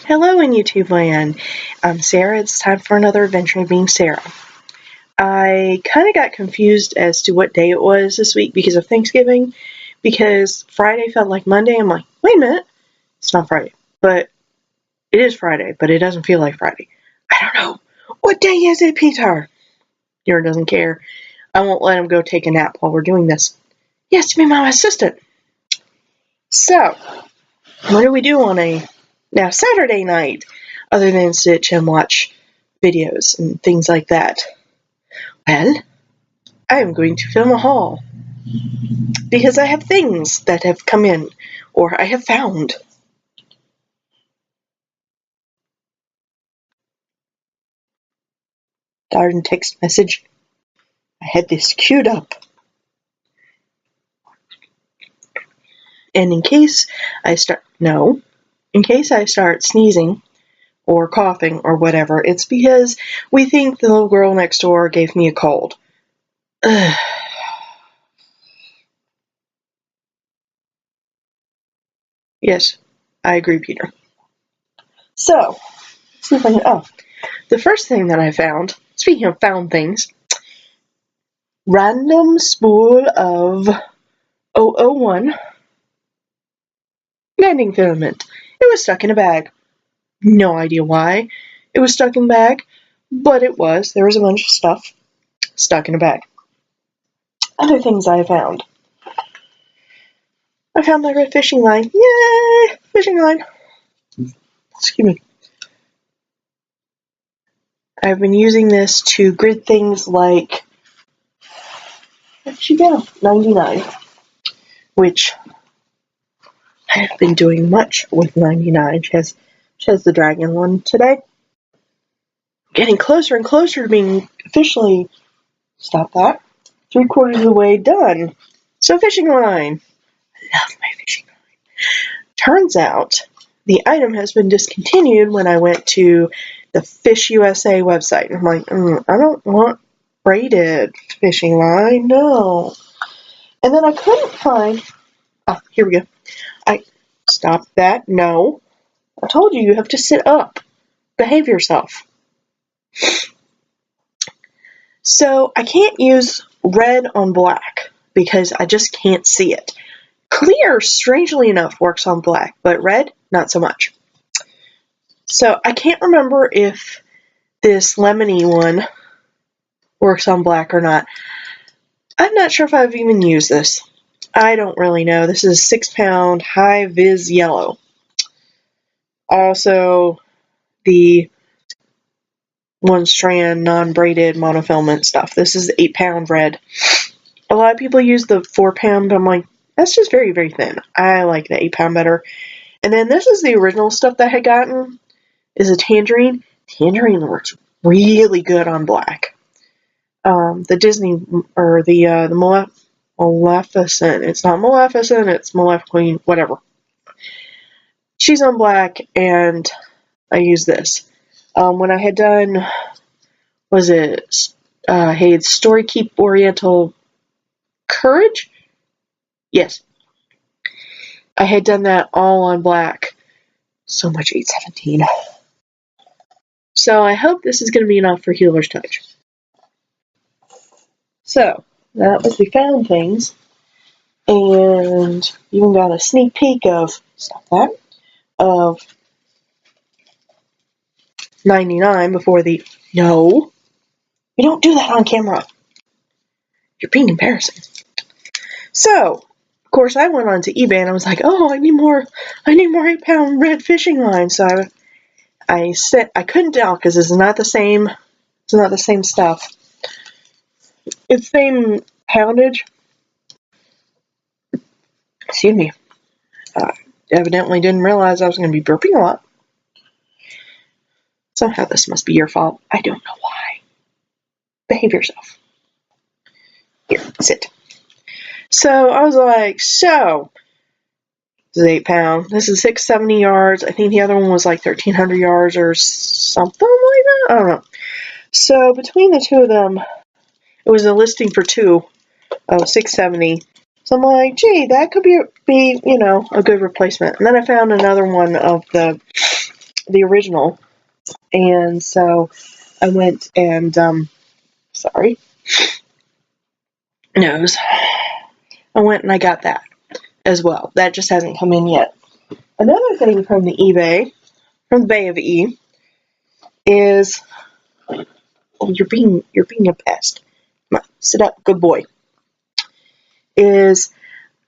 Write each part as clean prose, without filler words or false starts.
Hello in YouTube land. I'm Sarah. It's time for another adventure of being Sarah. I kind of got confused as to what day it was this week because of Thanksgiving, because Friday felt like Monday. I'm like, wait a minute, it's not Friday, but it is Friday, but it doesn't feel like Friday. I don't know. What day is it, Peter? Peter doesn't care. I won't let him go take a nap while we're doing this. He has to be my assistant. So, what do we do on a Saturday night other than sit and watch videos and things like that? Well, I am going to film a haul because I have things that have come in or I have found. Darn text message. I had this queued up. And in case I start sneezing or coughing or whatever, it's because we think the little girl next door gave me a cold. Ugh. Yes, I agree, Peter. So, let's see if I can. The first thing that I found, speaking of found things, random spool of 001 landing filament. It was stuck in a bag. No idea why it was stuck in a bag, but it was. There was a bunch of stuff stuck in a bag. Other things I found. I found my red fishing line. Yay! Fishing line. Excuse me. I've been using this to grid things like, where'd she go? 99. Which I haven't been doing much with 99. She has the dragon one today. Getting closer and closer to being officially, stop that, 3/4 of the way done. So fishing line. I love my fishing line. Turns out the item has been discontinued when I went to the Fish USA website. I'm like, I don't want braided fishing line, no. And then I couldn't find, here we go. Stop that, no. I told you have to sit up. Behave yourself. So I can't use red on black because I just can't see it. Clear, strangely enough, works on black, but red, not so much. So I can't remember if this lemony one works on black or not. I'm not sure if I've even used this. I don't really know. This is 6-pound high vis yellow. Also, the 1-strand non-braided monofilament stuff. This is 8-pound red. A lot of people use the 4-pound. I'm like, that's just very, very thin. I like the 8-pound better. And then this is the original stuff that I had gotten. Is a tangerine. Tangerine works really good on black. The Disney, or the Maleficent. It's not Maleficent, it's Maleficent, whatever. She's on black, and I use this. When I had done, Story Keep Oriental Courage? Yes. I had done that all on black. So much 817. So I hope this is going to be enough for Healer's Touch. So, that was the found things. And even got a sneak peek of, of 99 before the, no, you don't do that on camera. You're being embarrassing. So, of course, I went onto eBay and I was like, oh, I need more 8-pound red fishing line. So I couldn't tell because it's not the same stuff. It's same poundage. Excuse me. Evidently didn't realize I was going to be burping a lot. Somehow this must be your fault. I don't know why. Behave yourself. Here, sit. So I was like, this is 8-pound. This is 670 yards. I think the other one was like 1,300 yards or something like that. I don't know. So between the two of them, it was a listing for 2 of 670. So I'm like, gee, that could be a good replacement. And then I found another one of the the original. And so I went and, sorry, nose. I went and I got that as well. That just hasn't come in yet. Another thing from the eBay, from the Bay of E, is, oh, you're being a pest. Come on, sit up, good boy. Is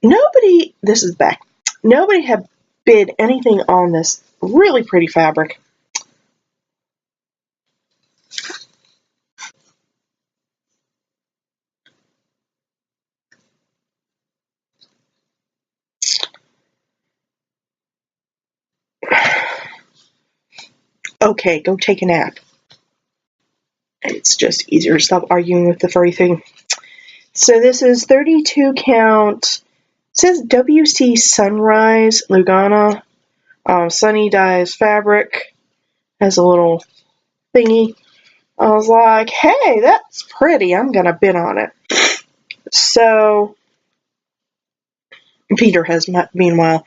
nobody, this is back, nobody had bid anything on this really pretty fabric. Okay, go take a nap. It's just easier to stop arguing with the furry thing. So this is 32 count. It says WC Sunrise Lugana. Sunny Dyes fabric. Has a little thingy. I was like, hey, that's pretty. I'm going to bid on it. So Peter has, meanwhile,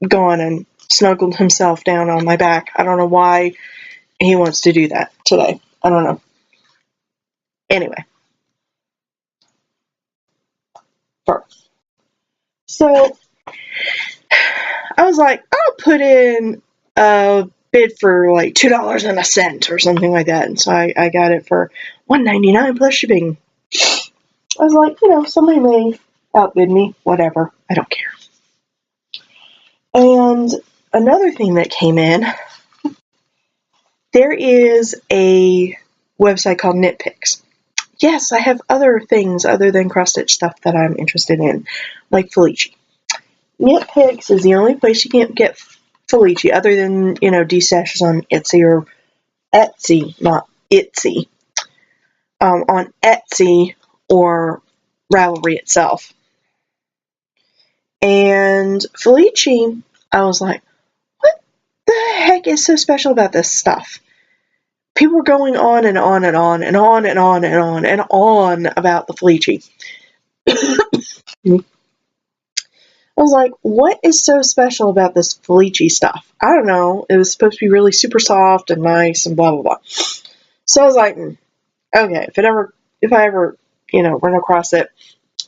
gone and snuggled himself down on my back. I don't know why he wants to do that today. I don't know. Anyway. So I was like, I'll put in a bid for like $2.01 or something like that. And so I got it for $1.99 plus shipping. I was like, somebody may outbid me. Whatever. I don't care. And another thing that came in, there is a website called Knitpicks. Yes, I have other things other than cross-stitch stuff that I'm interested in, like Felici. Knitpicks is the only place you can get Felici, other than, D-stashes on Etsy or Etsy, not Etsy. On Etsy or Ravelry itself. And Felici, I was like, what the heck is so special about this stuff? People were going on and on and on and on and on and on and on about the Felici. I was like, what is so special about this Felici stuff? I don't know. It was supposed to be really super soft and nice and blah, blah, blah. So I was like, okay, if I ever, run across it,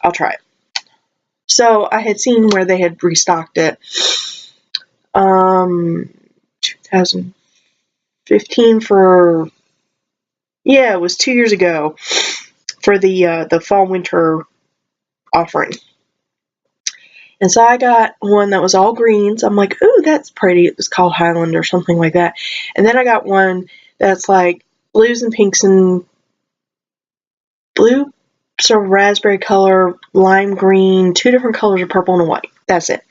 I'll try it. So I had seen where they had restocked it, 2015 for, it was 2 years ago for the fall-winter offering. And so I got one that was all greens. I'm like, ooh, that's pretty. It was called Highland or something like that. And then I got one that's like blues and pinks and blue, sort of raspberry color, lime green, 2 different colors of purple and white. That's it.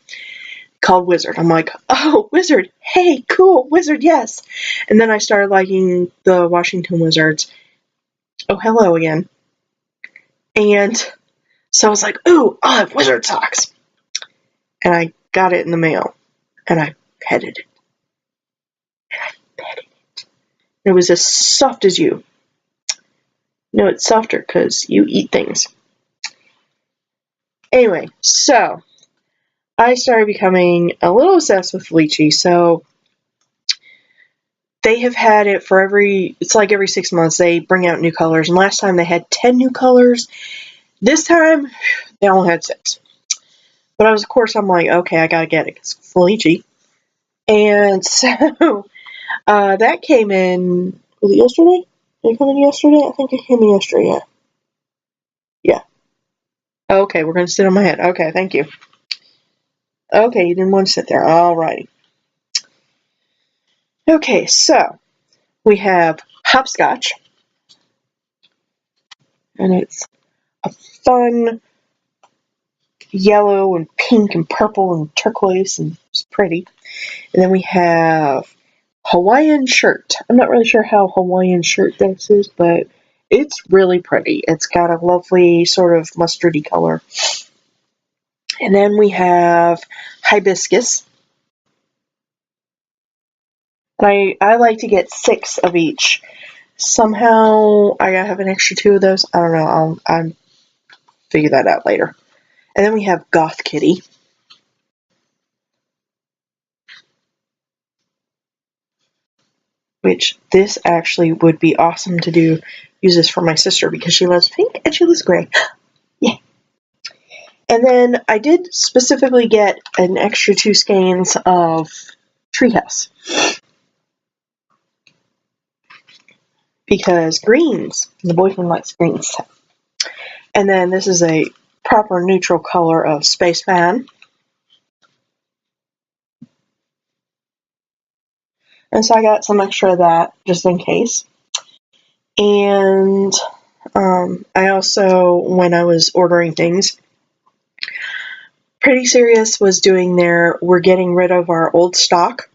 Called Wizard. I'm like, oh, Wizard. Hey, cool. Wizard, yes. And then I started liking the Washington Wizards. Oh, hello again. And so I was like, ooh, I'll have Wizard socks. And I got it in the mail. And I petted it. It was as soft as you. No, it's softer because you eat things. Anyway, so I started becoming a little obsessed with Felici. So they have had it for it's like every 6 months they bring out new colors. And last time they had 10 new colors. This time they only had 6. But of course I'm like, okay, I gotta get it. It's Felici. And so that came in, was it yesterday? Did it come in yesterday? I think it came in yesterday, yeah. Okay, we're going to sit on my head. Okay, thank you. Okay, you didn't want to sit there. Alrighty. Okay, so we have hopscotch. And it's a fun yellow and pink and purple and turquoise, and it's pretty. And then we have Hawaiian shirt. I'm not really sure how Hawaiian shirt this is, but it's really pretty. It's got a lovely sort of mustardy color. And then we have hibiscus. I like to get 6 of each. Somehow I gotta have an extra 2 of those. I don't know. I'll figure that out later. And then we have Goth Kitty. which this actually would be awesome to use this for my sister because she loves pink and she loves gray. Yeah. And then I did specifically get an extra 2 skeins of Treehouse. Because greens, the boyfriend likes greens. And then this is a proper neutral color of Spaceman. And so I got some extra of that just in case. And I also, when I was ordering things, Pretty Serious was doing we're getting rid of our old stock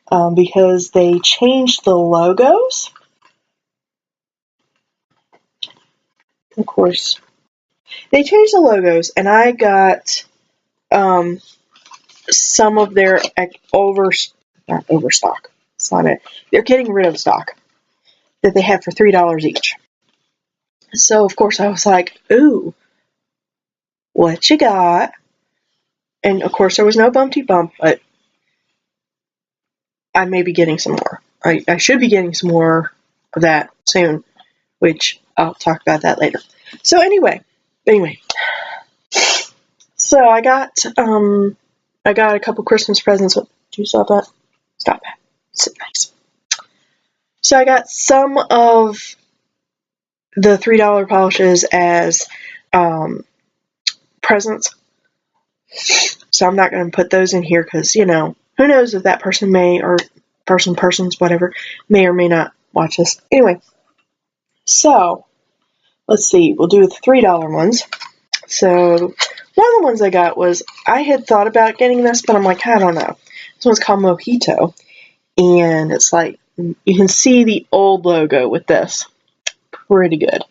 because they changed the logos. Of course, they changed the logos, and I got some of their not overstock. It's not it. They're getting rid of stock that they had for $3 each. So of course I was like, "Ooh, what you got?" And of course there was no bumpty bump, but I may be getting some more. I should be getting some more of that soon, which I'll talk about that later. So anyway, so I got a couple Christmas presents. Do you stop that? Stop that. Sit nice. So I got some of the $3 polishes as presents. So I'm not going to put those in here because, who knows if that person may, or persons, whatever, may or may not watch this. Anyway, so let's see. We'll do the $3 ones. So one of the ones I got was, I had thought about getting this, but I'm like, I don't know. This one's called Mojito. And it's like, you can see the old logo with this. Pretty good.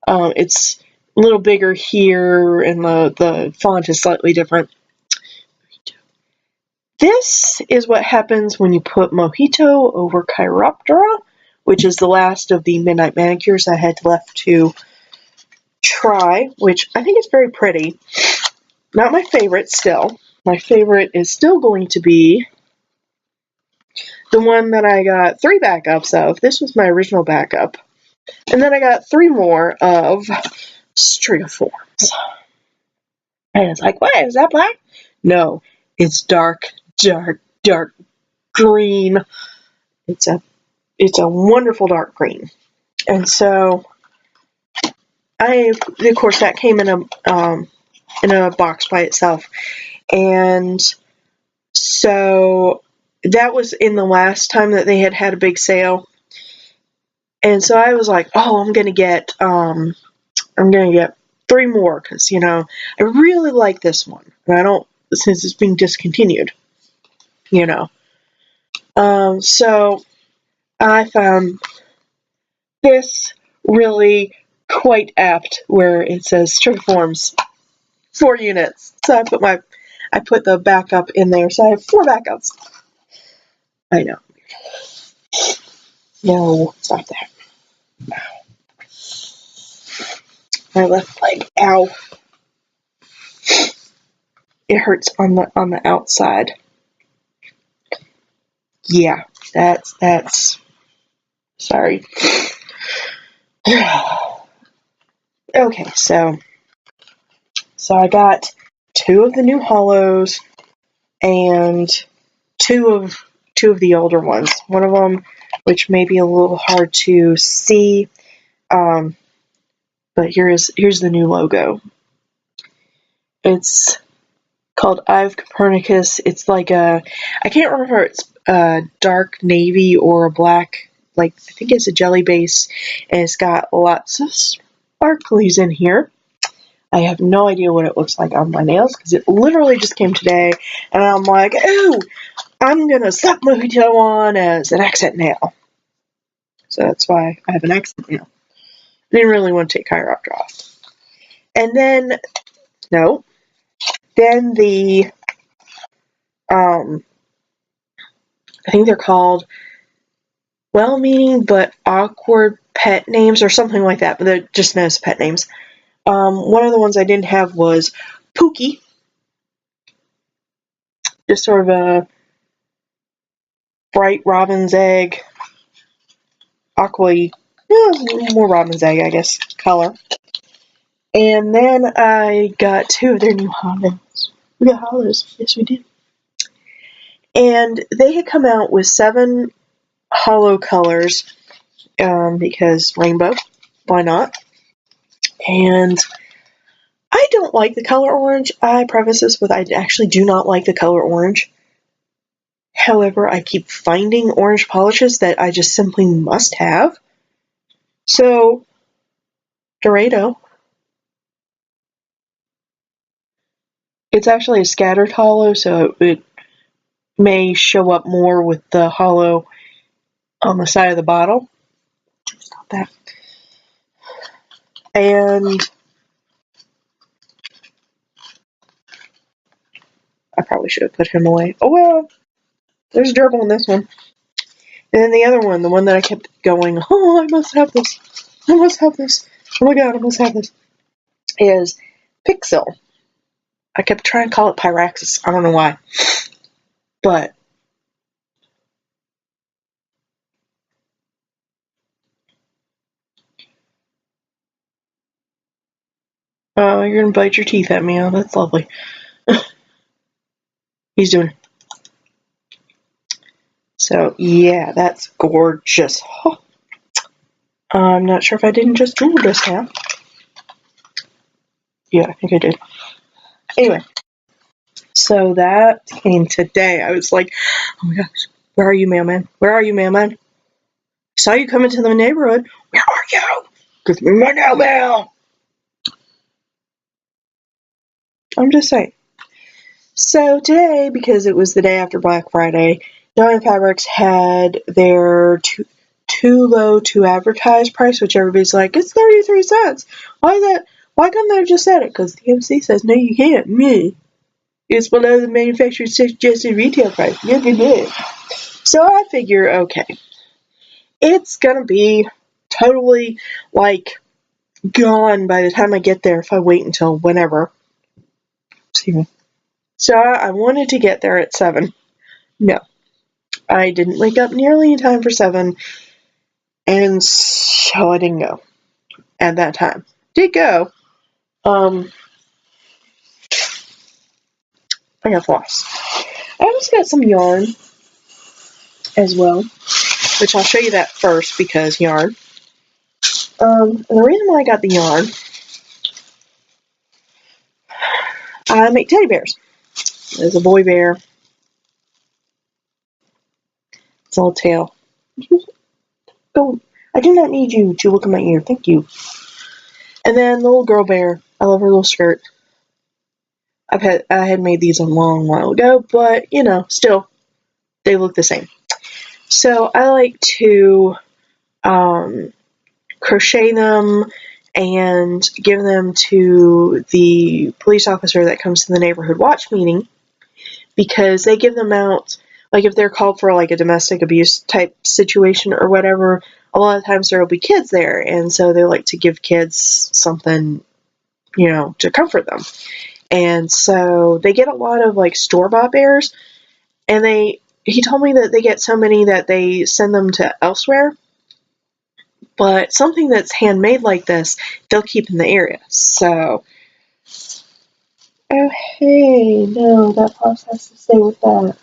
It's a little bigger here, and the font is slightly different. This is what happens when you put Mojito over Chiroptera, which is the last of the Midnight Manicures I had left to try, which I think is very pretty. Not my favorite still. My favorite is still going to be the one that I got 3 backups of. This was my original backup. And then I got 3 more of Strigiforms. And it's like, what? Is that black? No, it's dark green. It's a wonderful dark green. And so of course that came in a box by itself. And so that was in the last time that they had a big sale. And so I was like, oh, I'm going to get 3 more because, I really like this one. And since it's being discontinued, So I found this really quite apt where it says Strigiforms 4 units. So I put the backup in there. So I have 4 backups. I know. No, stop that. My left leg, ow. It hurts on the outside. Yeah, that's sorry. Okay, so I got 2 of the new hollows and 2 of the older ones. One of them, which may be a little hard to see, but here's the new logo. It's called Eye of Copernicus. It's like I can't remember if it's a dark navy or a black, I think it's a jelly base, and it's got lots of sparklies in here. I have no idea what it looks like on my nails because it literally just came today, and I'm like, ooh, I'm gonna slap Mojito on as an accent nail. So that's why I have an accent nail. I didn't really want to take Chiroptera off. And then, no. Then the, I think they're called well-meaning but awkward pet names or something like that, but they're just known as pet names. One of the ones I didn't have was Pookie. Just sort of a bright robin's egg. aqua, more robin's egg, I guess, color. And then I got 2 of their new hollows. We got hollows. Yes, we did. And they had come out with 7 hollow colors, because rainbow, why not? And I don't like the color orange. I preface this with I actually do not like the color orange. However, I keep finding orange polishes that I just simply must have. So, Dorado. It's actually a scattered hollow, so it may show up more with the hollow on the side of the bottle. Stop that. And I probably should have put him away. Oh well, there's a gerbil in this one. And then the other one, the one that I kept going, oh, I must have this. I must have this. Oh my god, I must have this. Is Pixel. I kept trying to call it Pyraxis. I don't know why. But you're gonna bite your teeth at me. Oh, that's lovely. He's doing it. So, yeah, that's gorgeous. Oh. I'm not sure if I didn't just drool just now. Yeah, I think I did. Anyway, so that came today. I was like, oh my gosh, where are you, mailman? Where are you, mailman? I saw you come into the neighborhood. Where are you? Give me my mail. I'm just saying. So today, because it was the day after Black Friday, Giant Fabrics had their too low to advertise price, which everybody's like, it's 33 cents. Why is that? Why couldn't they have just said it? Because the MC says, no, you can't. Me. It's below the manufacturer's suggested retail price. Yeah. So I figure, okay, it's gonna be totally, like, gone by the time I get there if I wait until whenever. Excuse me. So I wanted to get there at 7. No. I didn't wake up nearly in time for 7, and so I didn't go at that time. Did go. I got floss. I also got some yarn as well, which I'll show you that first because yarn. And the reason why I got the yarn, I make teddy bears. There's a boy bear. It's all tail. Go. I do not need you to look in my ear. Thank you. And then the little girl bear. I love her little skirt. I had made these a long while ago, but you know, still, they look the same. So I like to crochet them and give them to the police officer that comes to the neighborhood watch meeting, because they give them out, like if they're called for like a domestic abuse type situation or whatever, a lot of times there will be kids there, and so they like to give kids something, you know, to comfort them. And so they get a lot of like store-bought bears, and he told me that they get so many that they send them to elsewhere. But something that's handmade like this, they'll keep in the area. So, oh hey, no, that floss has to stay with that.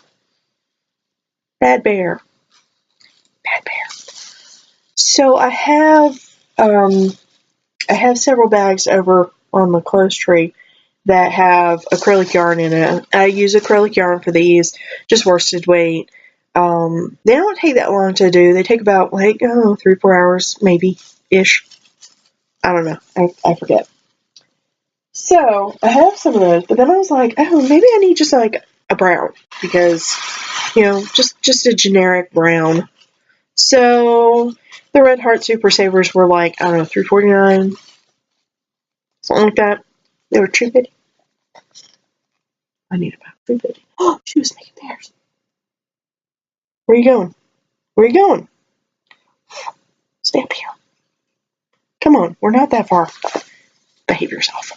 Bad bear. Bad bear. So I have several bags over on the clothes tree that have acrylic yarn in it. I use acrylic yarn for these, just worsted weight. They don't take that long to do. They take about, like, 3-4 hours, maybe-ish. I don't know. I forget. So, I have some of those, but then I was like, oh, maybe I need just, like, a brown. Because, you know, just a generic brown. So, the Red Heart Super Savers were, like, I don't know, $3.49. Something like that. They were $2.50. I need about $3.50. Oh, she was making theirs. Where you going? Where you going? Stay up here. Come on, we're not that far. Behave yourself.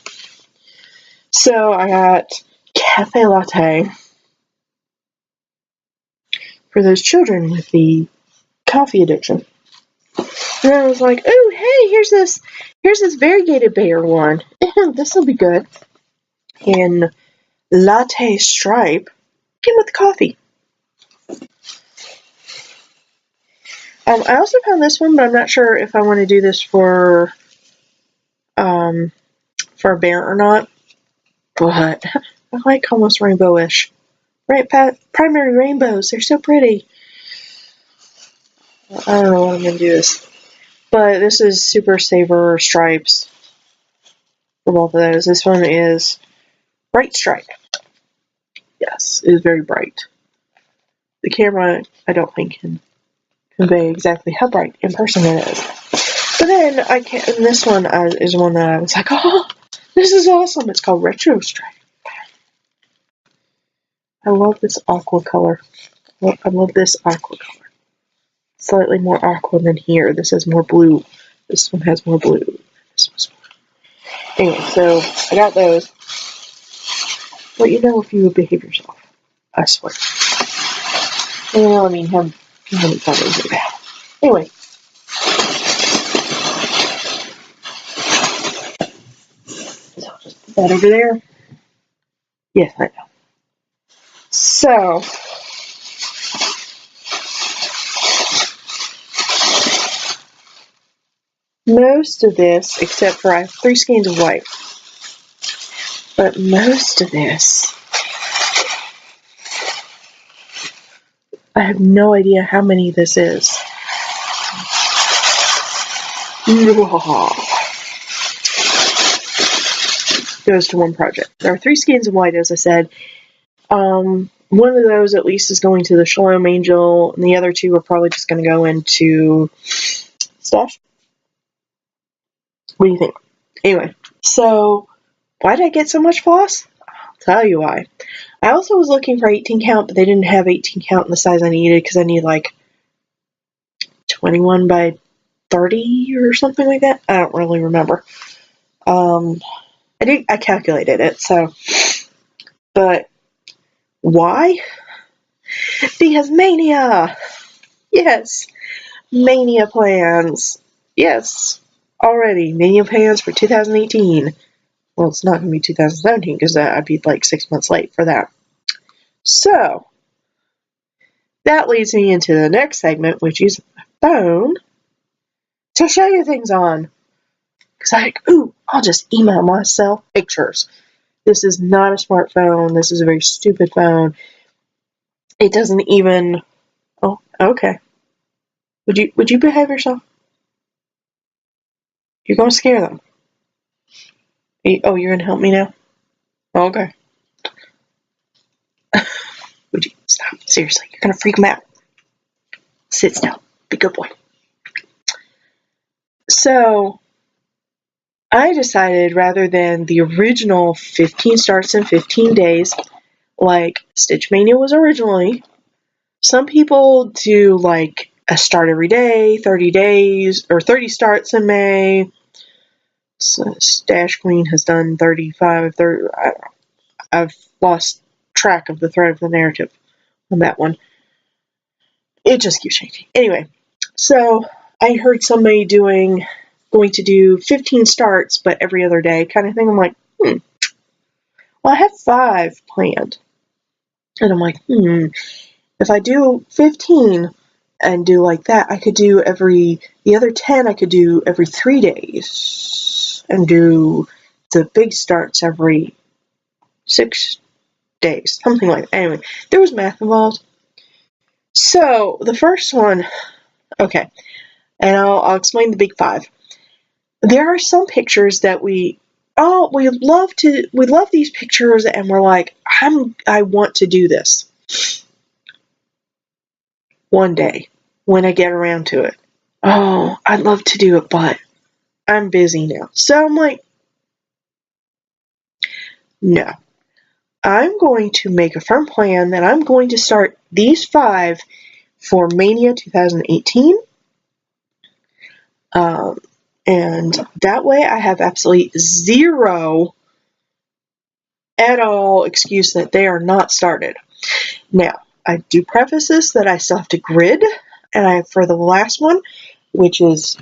So I got cafe latte for those children with the coffee addiction. And I was like, oh, hey, here's this variegated bear one. This will be good. In latte stripe. Came with the coffee. I also found this one, but I'm not sure if I want to do this for a bear or not. But I like almost rainbowish. Right, primary rainbows. They're so pretty. I don't know what I'm going to do this. But this is Super Saver stripes for both of those. This one is bright stripe. Yes, it is very bright. The camera, I don't think, can convey exactly how bright in person it is. But then and this one is one that I was like, oh, this is awesome. It's called Retro Stripe. I love this aqua color. I love this aqua color. Slightly more aqua than here. This has more blue. This one has more blue. This one's more. Anyway, so I got those. Let you know if you would behave yourself. I swear. Well, I mean, have any fun with it. Anyway. So I'll just put that over there. Yes, I know. So, most of this, except for I have 3 skeins of white, but most of this, I have no idea how many this is. Goes to one project. There are 3 skeins of white, as I said. One of those at least is going to the Shalom Angel, and the other 2 are probably just going to go into stash. What do you think? Anyway, so why did I get so much floss? I'll tell you why. I also was looking for 18 count, but they didn't have 18 count in the size I needed because I need like 21 by 30 or something like that. I don't really remember. I calculated it, so. But why? Because Maynia! Yes! Maynia plans. Yes! Already. Maynia plans for 2018. Well, it's not going to be 2017 because I'd be like 6 months late for that. So, that leads me into the next segment, which is my phone to show you things on. Because I'm like, ooh, I'll just email myself pictures. This is not a smartphone. This is a very stupid phone. It doesn't even... Oh, okay. Would you behave yourself? You're going to scare them. Oh, you're going to help me now? Okay. Would you stop? Seriously, you're going to freak them out. Sit still. Be a good boy. So, I decided rather than the original 15 starts in 15 days, like Stitch Mania was originally, some people do like a start every day, 30 days, or 30 starts in May. So Stash Queen has done 35, 30, I don't know. I've lost track of the thread of the narrative on that one. It just keeps changing. Anyway, so I heard somebody going to do 15 starts, but every other day kind of thing. I'm like, well, I have 5 planned. And I'm like, if I do 15 and do like that, I could do the other 10 I could do every 3 days and do the big starts every 6 days, something like that. Anyway, there was math involved. So the first one, okay, and I'll explain the big 5. There are some pictures that we love these pictures, and we're like, I want to do this one day when I get around to it. Oh, I'd love to do it, but I'm busy now. So I'm like, no. I'm going to make a firm plan that I'm going to start these 5 for Maynia 2018. And that way I have absolutely zero at all excuse that they are not started. Now, I do preface this that I still have to grid, and for the last one, which is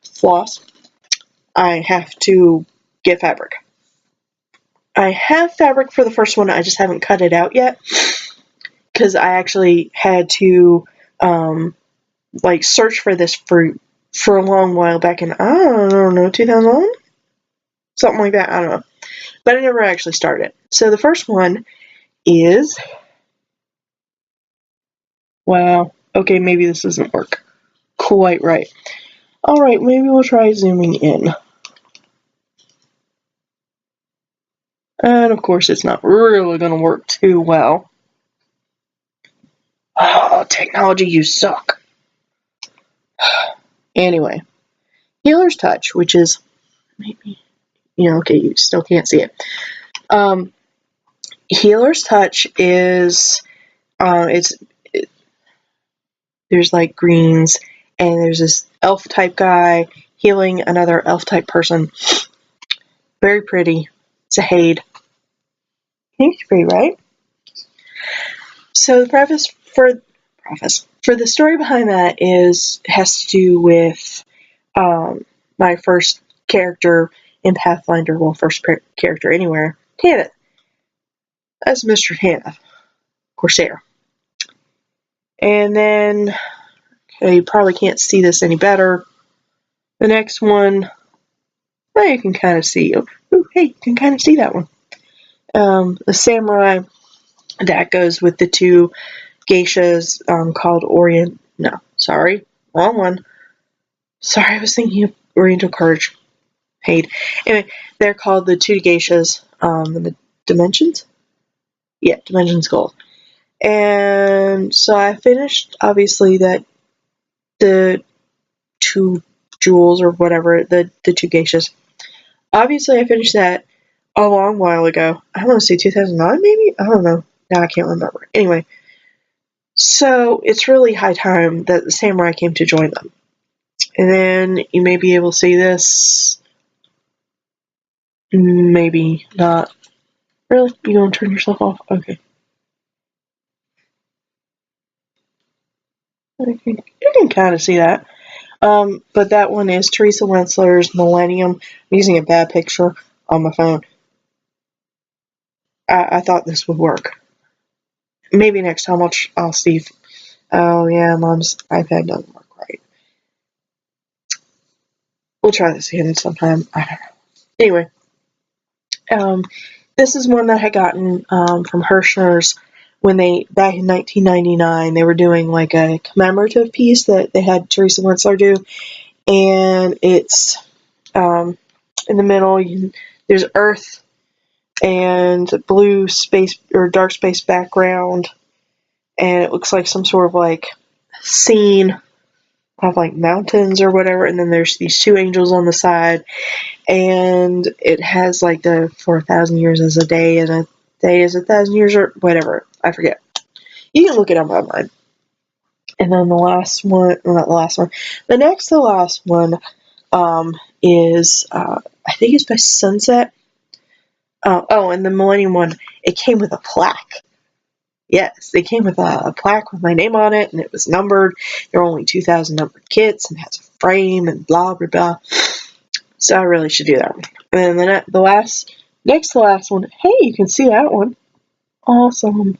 floss, I have to get fabric. I have fabric for the first one, I just haven't cut it out yet, because I actually had to like search for this for a long while back in, I don't know, 2001? Something like that, I don't know. But I never actually started. So the first one is, wow, okay, maybe this doesn't work quite right. Alright, maybe we'll try zooming in. And of course it's not really going to work too well. Oh, technology, you suck. Anyway, Healer's Touch, which is, maybe, okay, you still can't see it. Healer's Touch is, there's like greens, and there's this elf type guy healing another elf type person. Very pretty. It's a Haid. I think it's pretty, right? So the preface for the story behind that has to do with my first character in Pathfinder, well, first character anywhere, Tanith. That's Mr. Tanith, Corsair. And then, okay, you probably can't see this any better. The next one, well, you can kind of see. Oh, hey, you can kind of see that one. The samurai, that goes with the two geishas called wrong one. Sorry, I was thinking of Oriental Courage. Haid. Anyway, they're called the two geishas in the Dimensions? Yeah, Dimensions Gold. And so I finished, obviously, the two jewels or whatever, the two geishas. Obviously, I finished that a long while ago. I want to say 2009, maybe? I don't know. Now I can't remember. Anyway, so it's really high time that the samurai came to join them. And then you may be able to see this. Maybe not. Really? You gonna turn yourself off? Okay. You can kind of see that. But that one is Teresa Wensler's Millennium. I'm using a bad picture on my phone. I thought this would work. Maybe next time I'll see if, oh yeah, Mom's iPad doesn't work right. We'll try this again sometime. I don't know. Anyway, this is one that I had gotten from Hirschner's when back in 1999, they were doing like a commemorative piece that they had Teresa Wensler do, and it's in the middle. There's Earth and blue space or dark space background, and it looks like some sort of like scene of like mountains or whatever, and then there's these two angels on the side, and it has like the 4,000 years as a day, and a day is 1,000 years, or whatever, I forget. You can look it up online. And then the last one, well, not the last one, the next to the last one is, I think it's by Sunset. And the Millennium one, it came with a plaque. Yes, they came with a plaque with my name on it, and it was numbered. There are only 2,000 numbered kits, and it has a frame, and blah, blah, blah. So I really should do that one. And then next to the last one, hey, you can see that one. Awesome.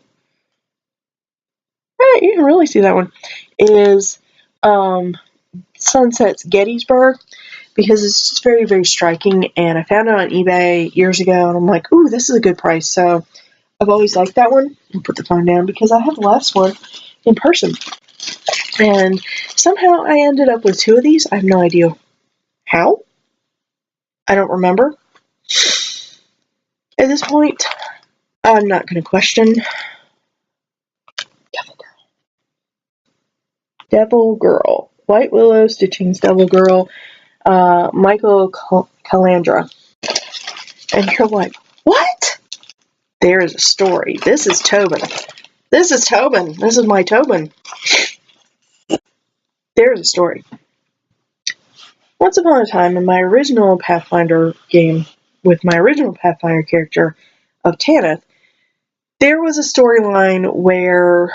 Right, you can really see that one. Is Sunset's Gettysburg, because it's just very, very striking, and I found it on eBay years ago, and I'm like, ooh, this is a good price, so I've always liked that one. I'll put the phone down because I have the last one in person. And somehow I ended up with two of these. I have no idea how. I don't remember. At this point, I'm not going to question. Devil Girl. White Willow Stitching's Devil Girl. Michael Calandra. And you're like, what? There is a story. This is Tobin. This is Tobin. This is my Tobin. There's a story. Once upon a time, in my original Pathfinder game, with my original Pathfinder character of Tanith, there was a storyline where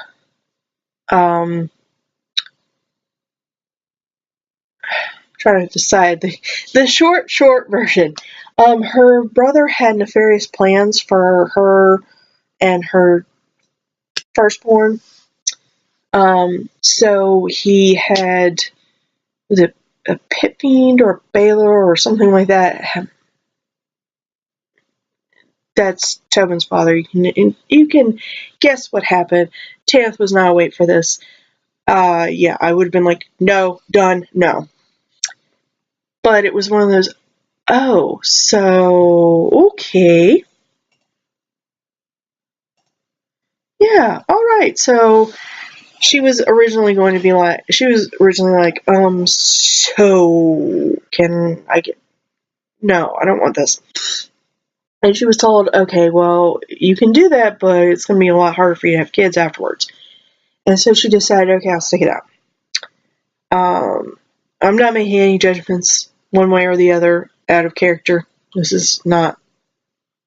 trying to decide the short version. Her brother had nefarious plans for her and her firstborn. So he had, was it a pit fiend or a baler or something like that? That's Tobin's father. You can guess what happened. Tanith was not awake for this. Yeah, I would have been like, no, done, no. But it was one of those, oh, so, okay. Yeah, alright, so she was originally like, so, can I get, no, I don't want this. And she was told, okay, well, you can do that, but it's going to be a lot harder for you to have kids afterwards. And so she decided, okay, I'll stick it out. I'm not making any judgments one way or the other out of character. This is a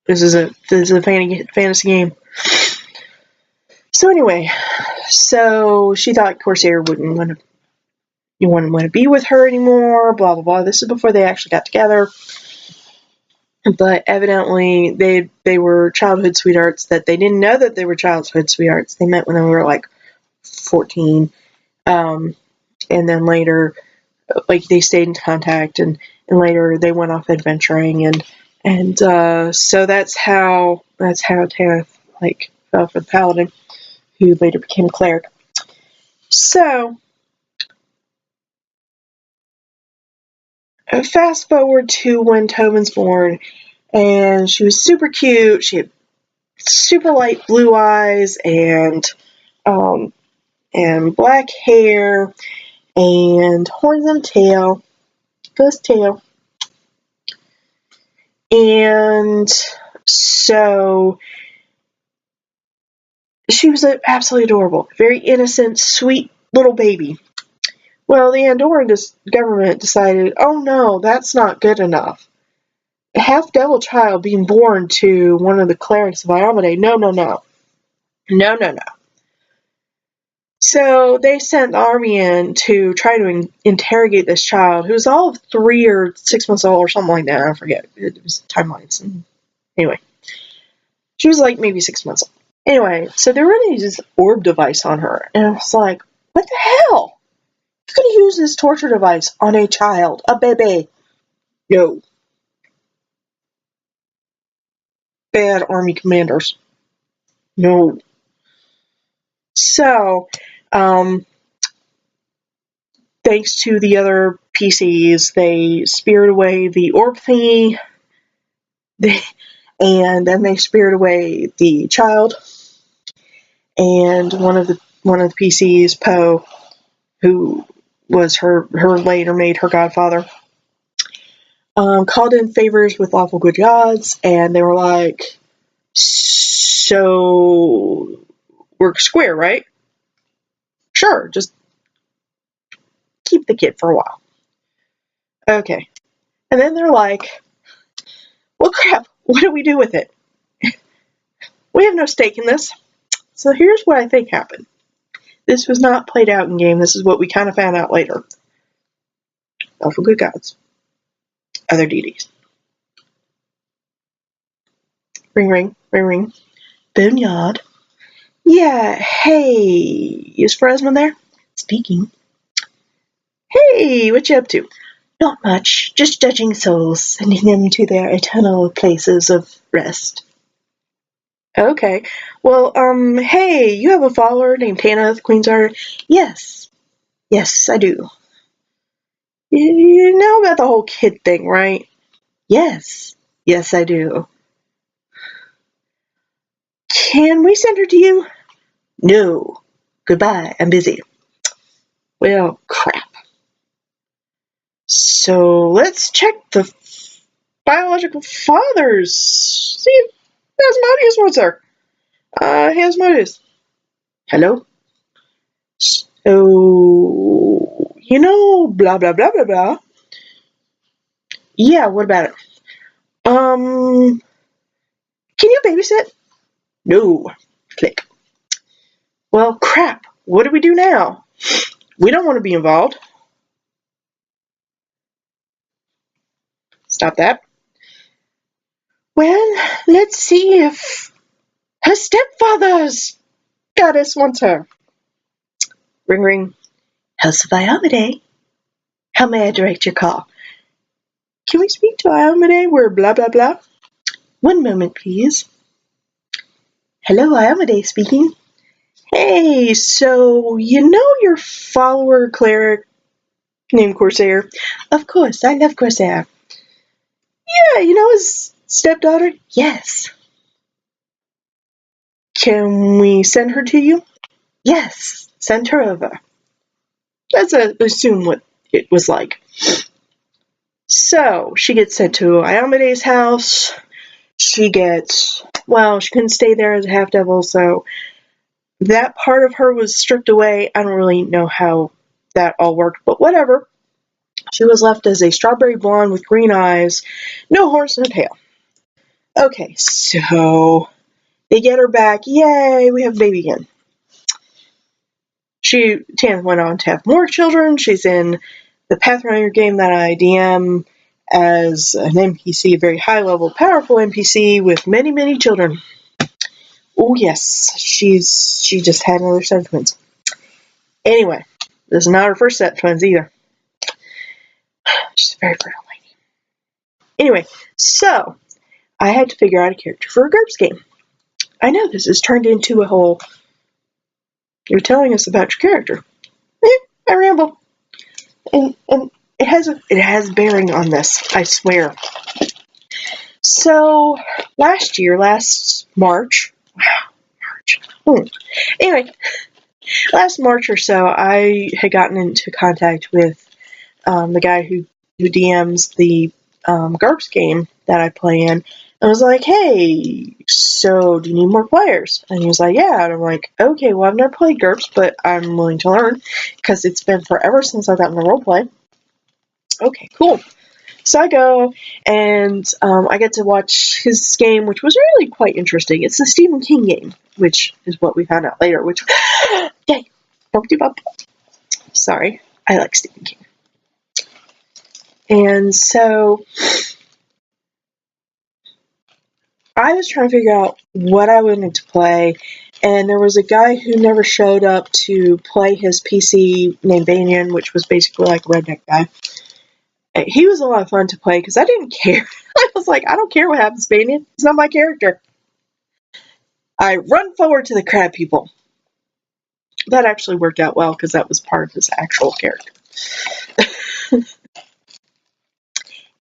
fantasy game. So anyway, so she thought Corsair wouldn't want to be with her anymore, blah blah blah. This is before they actually got together. But evidently they were childhood sweethearts that they didn't know that they were childhood sweethearts. They met when they were like 14. And then later, like, they stayed in contact, and later they went off adventuring, and so that's how Tanith, like, fell for the paladin, who later became a cleric. So fast forward to when Tobin's born, and she was super cute. She had super light blue eyes and black hair and horns and a tail, ghost tail. And so she was absolutely adorable, very innocent, sweet little baby. Well, the Andorran government decided, oh no, that's not good enough. A half-devil child being born to one of the clerics of Iomade, no. So they sent the army in to try to interrogate this child, who was all of 3 or 6 months old or something like that. I forget. It was timelines. Anyway, she was like maybe 6 months old. Anyway, so they're running this orb device on her, and I was like, what the hell? You could use this torture device on a child, a baby. No. Bad army commanders. No. So, thanks to the other PCs, they speared away the orb thingy, and then they speared away the child, and one of the PCs, Poe, who was her later made her godfather, called in favors with lawful good gods, and they were like, so we're square, right? Sure, just keep the kid for a while. Okay. And then they're like, well, crap, what do we do with it? We have no stake in this. So here's what I think happened. This was not played out in game. This is what we kind of found out later. Lawful good gods. Other deities. Ring, ring, ring, ring. Boneyard. Yeah, hey, is Fresno there? Speaking. Hey, what you up to? Not much, just judging souls, sending them to their eternal places of rest. Okay, well, hey, you have a follower named Tanith, Queensheart? Yes, I do. You know about the whole kid thing, right? Yes, I do. Can we send her to you? No. Goodbye, I'm busy. Well, crap. So let's check the biological fathers. See if Asmodeus wants her. Hey, Asmodeus. Hello? So, blah, blah, blah, blah, blah. Yeah, what about it? Can you babysit? No. Click. Well, crap. What do we do now? We don't want to be involved. stop that. Well, let's see if her stepfather's goddess wants her. Ring, ring. House of Iomade. How may I direct your call? Can we speak to Iomade? We're blah, blah, blah. One moment, please. Hello, Iomade speaking. Hey, so you know your follower cleric named Corsair? Of course, I love Corsair. Yeah, you know his stepdaughter? Yes. Can we send her to you? Yes, send her over. Let's assume what it was like. So, she gets sent to Iomade's house. She couldn't stay there as a half-devil, so that part of her was stripped away. I don't really know how that all worked, but whatever. She was left as a strawberry blonde with green eyes, no horns and a tail. Okay, so they get her back. Yay, we have a baby again. Tan went on to have more children. She's in the Pathfinder game that I DM as an NPC, a very high-level, powerful NPC with many, many children. Oh yes, she just had another set of twins. Anyway, this is not her first set of twins either. She's a very fertile lady. Anyway, so I had to figure out a character for a GURPS game. I know this has turned into a whole, you're telling us about your character. I ramble. And it has bearing on this, I swear. So, last March, Anyway, last March or so, I had gotten into contact with the guy who DMs the GURPS game that I play in. I was like, hey, so do you need more players? And he was like, yeah. And I'm like, okay, well, I've never played GURPS, but I'm willing to learn because it's been forever since I've gotten to roleplay. Okay, cool. So I go, and I get to watch his game, which was really quite interesting. It's the Stephen King game, which is what we found out later, which, yay, bump-de-bump. Sorry, I like Stephen King. And so I was trying to figure out what I wanted to play, and there was a guy who never showed up to play his PC named Maynia, which was basically like a redneck guy. He was a lot of fun to play because I didn't care. I was like, I don't care what happens, Maynia. It's not my character. I run forward to the crab people. That actually worked out well because that was part of his actual character.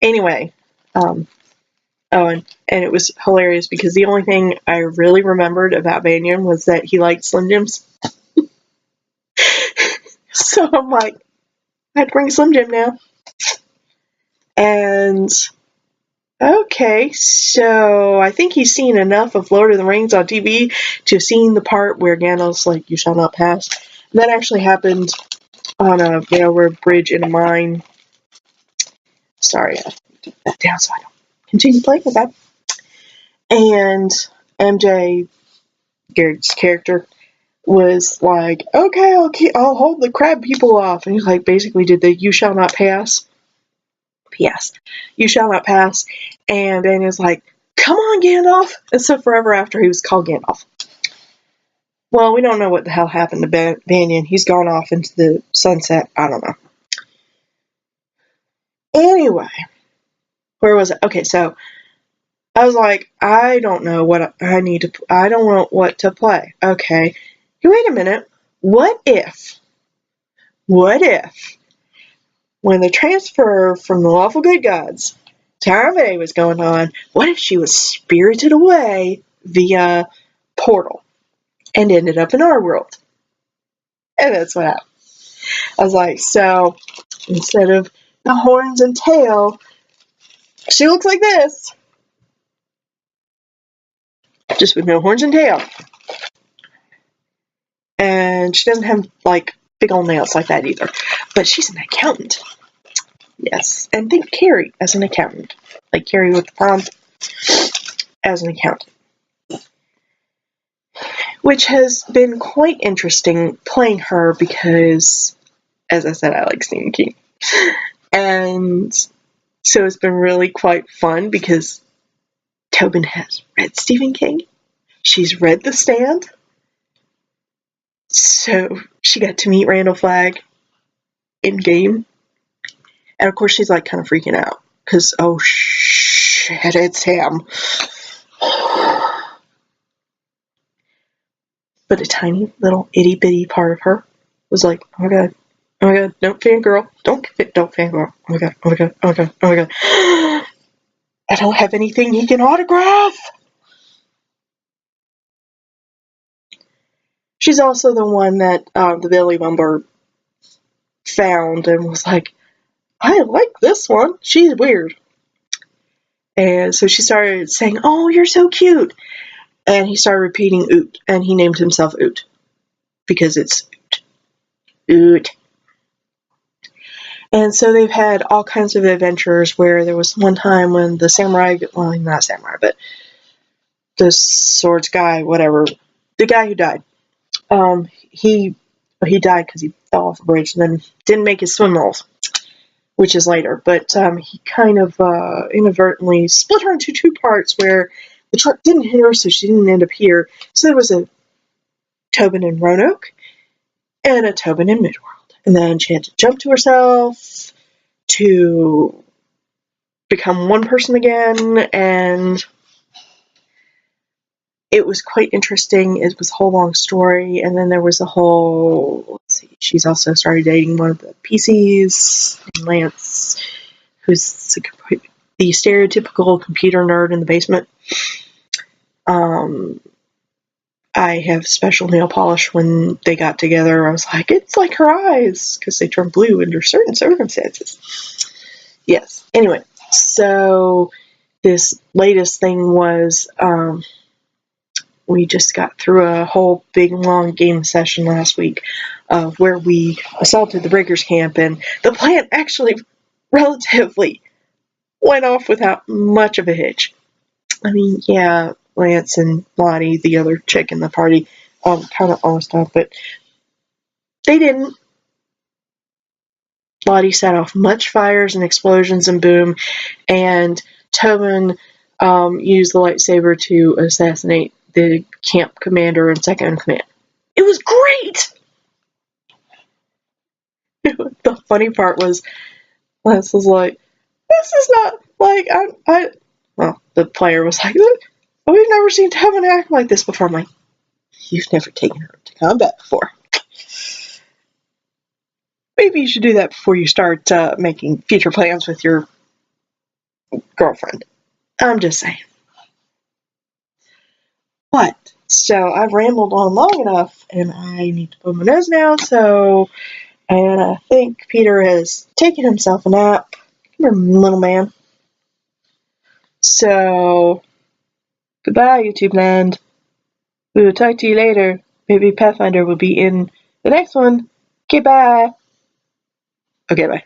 Anyway, and it was hilarious because the only thing I really remembered about Maynia was that he liked Slim Jims. So I'm like, I had to bring Slim Jim now. And okay, so I think he's seen enough of Lord of the Rings on TV to have seen the part where Gandalf's like, you shall not pass. And that actually happened on a railroad bridge in a mine. Sorry, I took that down so I don't continue playing with that. And MJ, Garrett's character, was like, okay, I'll hold the crab people off. And he like basically did the you shall not pass. P.S. You shall not pass. And then is like, come on, Gandalf. And so forever after he was called Gandalf. Well, we don't know what the hell happened to Banyan. He's gone off into the sunset. I don't know. Anyway, where was it? Okay, so I was like, I don't know what I need to. I don't know what to play. Okay, wait a minute. What if? When the transfer from the lawful good gods to Armade was going on, what if she was spirited away via portal and ended up in our world? And that's what happened. I was like, so instead of the horns and tail, she looks like this. Just with no horns and tail. And she doesn't have, like, big old nails like that either. But she's an accountant. Yes. And think Carrie as an accountant. Like Carrie with the prompt as an accountant. Which has been quite interesting playing her because, as I said, I like Stephen King. And So it's been really quite fun because Tobin has read Stephen King. She's read The Stand. So she got to meet Randall Flagg in game. And of course she's like kind of freaking out. Because, oh shit, it's him. But a tiny little itty bitty part of her was like, oh my god, don't fangirl, don't fangirl, oh my god, oh my god, oh my god, oh my god. I don't have anything he can autograph. She's also the one that the Billy Bumber found and was like, I like this one, she's weird. And so she started saying, oh, you're so cute. And he started repeating Oot, and he named himself Oot. Because it's Oot. Oot. And so they've had all kinds of adventures where there was one time when the samurai, well, not samurai, but the swords guy, whatever, the guy who died, he died because he fell off a bridge and then didn't make his swim rolls, which is later. But he kind of inadvertently split her into two parts where the truck didn't hit her, so she didn't end up here. So there was a Tobin in Roanoke and a Tobin in Midworld. And then she had to jump to herself to become one person again, and it was quite interesting. It was a whole long story, and then there was a whole, let's see, she's also started dating one of the PCs, Lance, who's the stereotypical computer nerd in the basement. I have special nail polish when they got together. I was like, it's like her eyes, because they turn blue under certain circumstances. Yes. Anyway, so this latest thing was we just got through a whole big, long game session last week where we assaulted the Breakers camp, and the plan actually relatively went off without much of a hitch. I mean, yeah, Lance and Lottie, the other chick in the party, kind of almost up, but they didn't. Lottie set off much fires and explosions and boom, and Tobin used the lightsaber to assassinate the camp commander and second in command. It was great! The funny part was, Lance was like, this is not, like, well, the player was like, we've never seen Tobin act like this before. I'm like, you've never taken her to combat before. Maybe you should do that before you start making future plans with your girlfriend. I'm just saying. But, so I've rambled on long enough, and I need to blow my nose now, and I think Peter has taken himself a nap. Come here, little man. So, goodbye, YouTube land. We will talk to you later. Maybe Pathfinder will be in the next one. Okay, bye. Okay, bye.